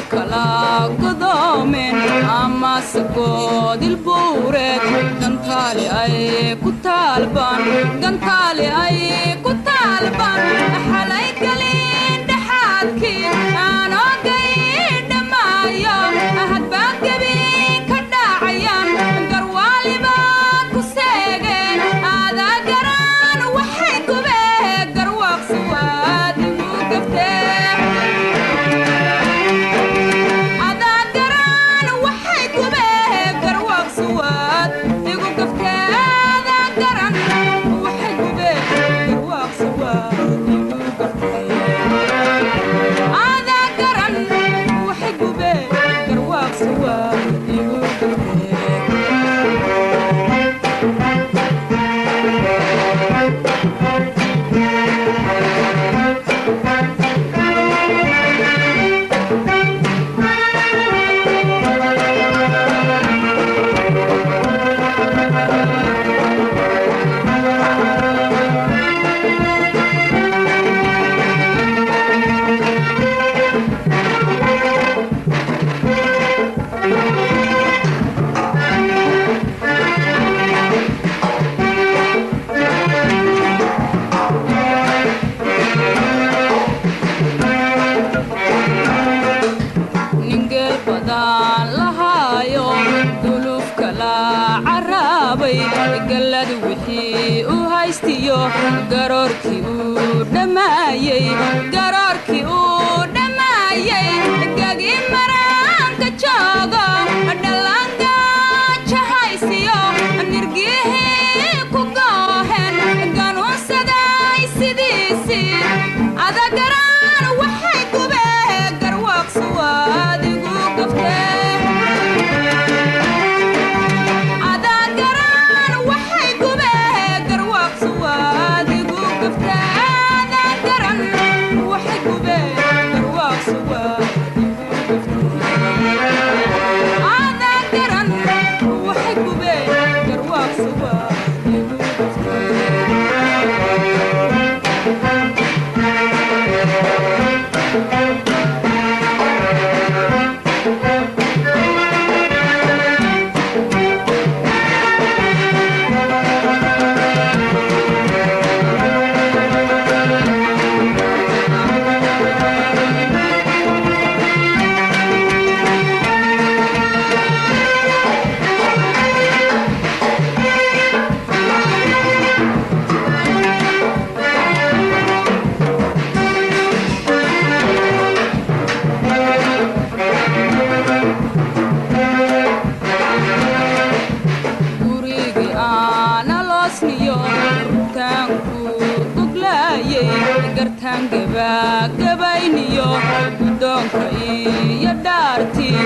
kala godoomen ama sagood ilbuureed gantaale ay ku taalban xalay galin dhaxaadkii aanoo gayn dhamaayo hadbaa gebi ka dhacayan garwaaliba ku seegeen aadaa garan waxay gubee garwaaqsuwaad igu gaftee galadu wixii u haystiyo garoorkii uu dhammaayay gagi maraanka joogo dhallaanka jahaysiyo nirgihii ku goohen ganuunsaday sidiisii adagaraan waxay gubee garwaaqsuwaad igu gaftee gabayniyo guddoonka iyo dhaartii